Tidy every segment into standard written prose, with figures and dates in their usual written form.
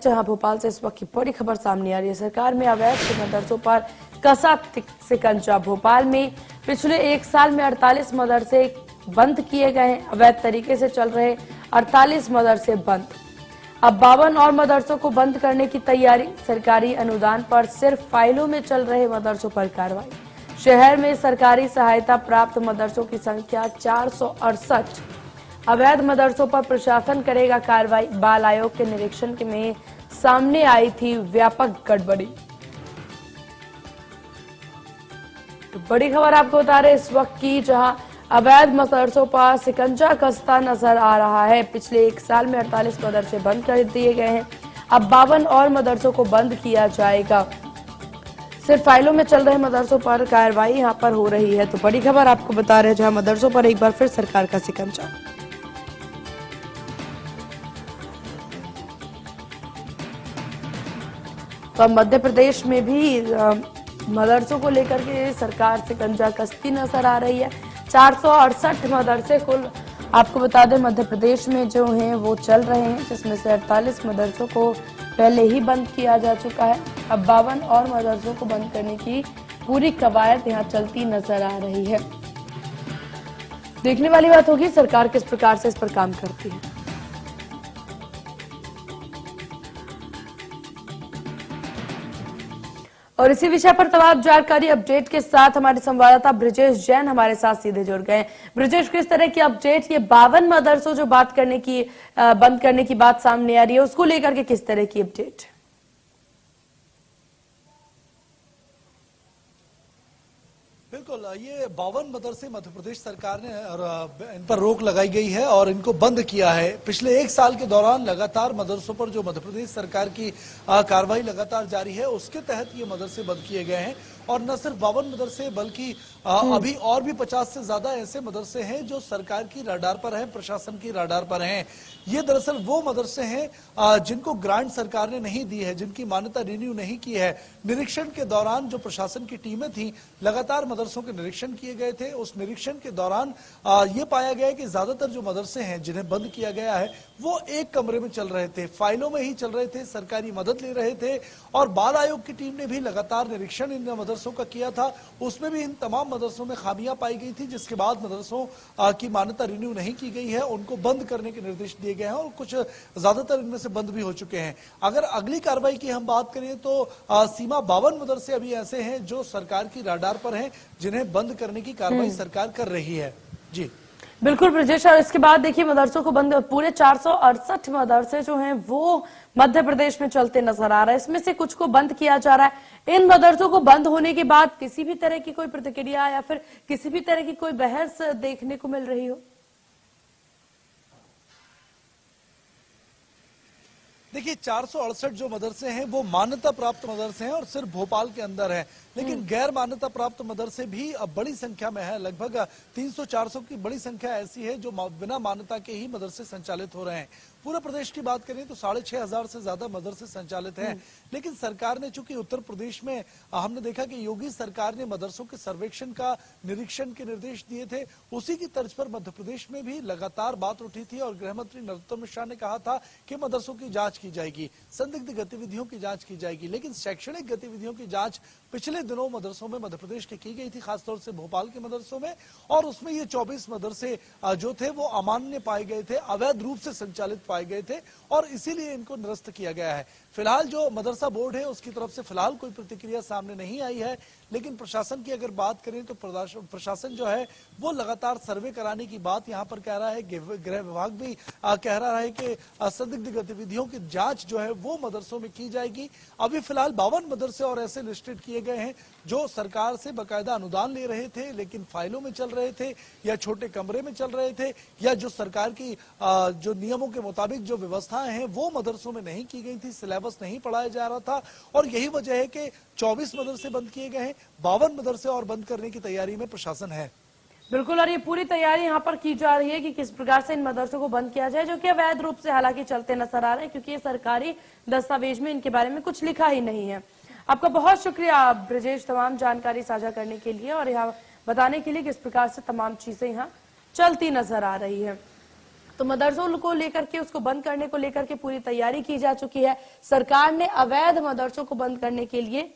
जहां भोपाल से इस वक्त की बड़ी खबर सामने आ रही है। सरकार में अवैध मदरसों पर कसा शिकंजा। भोपाल में पिछले एक साल में 48 मदरसे बंद किए गए हैं। अवैध तरीके से चल रहे 48 मदरसे बंद। अब 52 और मदरसों को बंद करने की तैयारी। सरकारी अनुदान पर सिर्फ फाइलों में चल रहे मदरसों पर कार्रवाई। शहर में सरकारी सहायता प्राप्त मदरसों की संख्या 468। अवैध मदरसों पर प्रशासन करेगा कार्रवाई। बाल आयोग के निरीक्षण में सामने आई थी व्यापक गड़बड़ी। तो बड़ी खबर आपको बता रहे इस वक्त की, जहां अवैध मदरसों पर शिकंजा कसता नजर आ रहा है। पिछले एक साल में 48 मदरसे बंद कर दिए गए हैं। अब 52 और मदरसों को बंद किया जाएगा। सिर्फ फाइलों में चल रहे मदरसों पर कार्रवाई यहां पर हो रही है। तो बड़ी खबर आपको बता रहे हैं, जहां मदरसों पर एक बार फिर सरकार का शिकंजा। तो अब मध्य प्रदेश में भी मदरसों को लेकर के सरकार शिकंजा कसती नजर आ रही है। 468 मदरसे कुल आपको बता दें मध्य प्रदेश में जो हैं वो चल रहे हैं, जिसमें से 48 मदरसों को पहले ही बंद किया जा चुका है। अब 52 और मदरसों को बंद करने की पूरी कवायद यहाँ चलती नजर आ रही है। देखने वाली बात होगी सरकार किस प्रकार से इस पर काम करती है। और इसी विषय पर तमाम जानकारी अपडेट के साथ हमारे संवाददाता ब्रिजेश जैन हमारे साथ सीधे जुड़ गए। ब्रिजेश, किस तरह की अपडेट, ये 52 मदरसों जो बंद करने की बात सामने आ रही है, उसको लेकर के किस तरह की अपडेट? बिल्कुल, ये 52 मदरसे मध्य प्रदेश सरकार ने और इन पर रोक लगाई गई है और इनको बंद किया है। पिछले एक साल के दौरान लगातार मदरसों पर जो मध्य प्रदेश सरकार की कार्रवाई लगातार जारी है, उसके तहत ये मदरसे बंद किए गए हैं। और न सिर्फ 52 मदरसे बल्कि अभी और भी 50 से ज्यादा ऐसे मदरसे हैं जो सरकार की राडार पर हैं, प्रशासन की राडार पर हैं। ये दरअसल वो मदरसे हैं जिनको ग्रांट सरकार ने नहीं दी है, जिनकी मान्यता रिन्यू नहीं की है। निरीक्षण के दौरान जो प्रशासन की टीमें थी, लगातार मदरसों के निरीक्षण किए गए थे। उस निरीक्षण के दौरान ये पाया गया कि ज्यादातर जो मदरसे हैं जिन्हें बंद किया गया है, वो एक कमरे में चल रहे थे, फाइलों में ही चल रहे थे, सरकारी मदद ले रहे थे। और बाल आयोग की टीम ने भी लगातार निरीक्षण इन मदरसों का किया था। उसमें भी इन तमाम मदरसों में खामियां पाई गई थी, जिसके बाद मदरसों की मान्यता रिन्यू नहीं की गई है, उनको बंद करने के निर्देश दिए गए हैं और कुछ ज्यादातर इनमें से बंद भी हो चुके हैं। अगर अगली कार्रवाई की हम बात करें तो सीमा 52 मदरसे अभी ऐसे हैं जो सरकार की राडार पर हैं, जिन्हें बंद करने की कार्रवाई सरकार कर रही है। जी बिल्कुल ब्रजेश, और इसके बाद देखिए मदरसों को बंद, पूरे 468 मदरसे जो हैं वो मध्य प्रदेश में चलते नजर आ रहा है। इसमें से कुछ को बंद किया जा रहा है। इन मदरसों को बंद होने के बाद किसी भी तरह की कोई प्रतिक्रिया या फिर किसी भी तरह की कोई बहस देखने को मिल रही हो? देखिए, 468 जो मदरसे हैं वो मान्यता प्राप्त मदरसे हैं और सिर्फ भोपाल के अंदर हैं। लेकिन गैर मान्यता प्राप्त मदरसे भी अब बड़ी संख्या में है। लगभग 300-400 की बड़ी संख्या ऐसी है जो बिना मान्यता के ही मदरसे संचालित हो रहे हैं। पूरे प्रदेश की बात करें तो 6,500 से ज्यादा मदरसे संचालित हैं। लेकिन सरकार ने, चूंकि उत्तर प्रदेश में हमने देखा कि योगी सरकार ने मदरसों के सर्वेक्षण का, निरीक्षण के निर्देश दिए थे, उसी की तर्ज पर मध्य प्रदेश में भी लगातार बात उठी थी और गृह मंत्री नरोत्तम मिश्रा ने कहा था कि मदरसों की जांच की जाएगी, संदिग्ध गतिविधियों की जांच की जाएगी। लेकिन शैक्षणिक गतिविधियों की जांच पिछले दिनों मदरसों में मध्य प्रदेश के की गई थी, खासतौर से भोपाल के मदरसों में, और उसमें ये 24 मदरसे जो थे वो अमान्य पाए गए थे, अवैध रूप से संचालित पाए गए थे और इसीलिए इनको निरस्त किया गया है। फिलहाल जो मदरसा बोर्ड है उसकी तरफ से फिलहाल कोई प्रतिक्रिया सामने नहीं आई है। लेकिन प्रशासन की अगर बात करें तो प्रशासन जो है वो लगातार सर्वे कराने की बात यहाँ पर कह रहा है। गृह विभाग भी कह रहा है कि संदिग्ध गतिविधियों की जांच जो है वो मदरसों में की जाएगी। अभी फिलहाल 52 मदरसे और ऐसे लिस्टेड किए गए हैं जो सरकार से बकायदा अनुदान ले रहे थे, लेकिन फाइलों में चल रहे थे या छोटे कमरे में चल रहे थे, या जो सरकार की जो नियमों के मुताबिक जो व्यवस्थाएं हैं वो मदरसों में नहीं की गई थी, सिलेबस नहीं पढ़ाया जा रहा था। और यही वजह है कि 24 मदरसे बंद किए गए हैं, 52 मदरसे और बंद करने की तैयारी में प्रशासन है। बिल्कुल, और ये पूरी तैयारी यहाँ पर की जा रही है कि किस प्रकार से इन मदरसों को बंद किया जाए, जो कि अवैध रूप से हालांकि चलते नजर आ रहे हैं, क्योंकि ये सरकारी दस्तावेज में इनके बारे में कुछ लिखा ही नहीं है। आपका बहुत शुक्रिया ब्रजेश, तमाम जानकारी साझा करने के लिए और यहाँ बताने के लिए किस प्रकार से तमाम चीजें यहाँ चलती नजर आ रही है। तो मदरसों को लेकर के उसको बंद करने को लेकर के पूरी तैयारी की जा चुकी है। सरकार ने अवैध मदरसों को बंद करने के लिए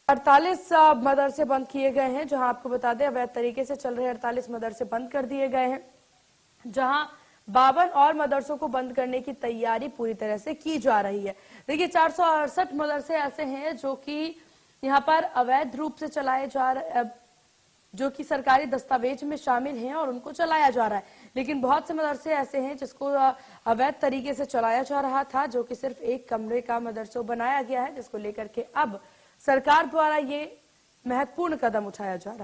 अड़तालीस मदरसे बंद किए गए हैं। जहां आपको बता दें अवैध तरीके से चल रहे 48 मदरसे बंद कर दिए गए हैं, जहां 52 और मदरसों को बंद करने की तैयारी पूरी तरह से की जा रही है। देखिए 468 मदरसे ऐसे हैं जो कि यहाँ पर अवैध रूप से चलाए जा रहे, जो कि सरकारी दस्तावेज में शामिल हैं और उनको चलाया जा रहा है। लेकिन बहुत से मदरसे ऐसे हैं जिसको अवैध तरीके से चलाया जा रहा था, जो कि सिर्फ एक कमरे का मदरसा बनाया गया है, जिसको लेकर के अब सरकार द्वारा ये महत्वपूर्ण कदम उठाया जा रहा है।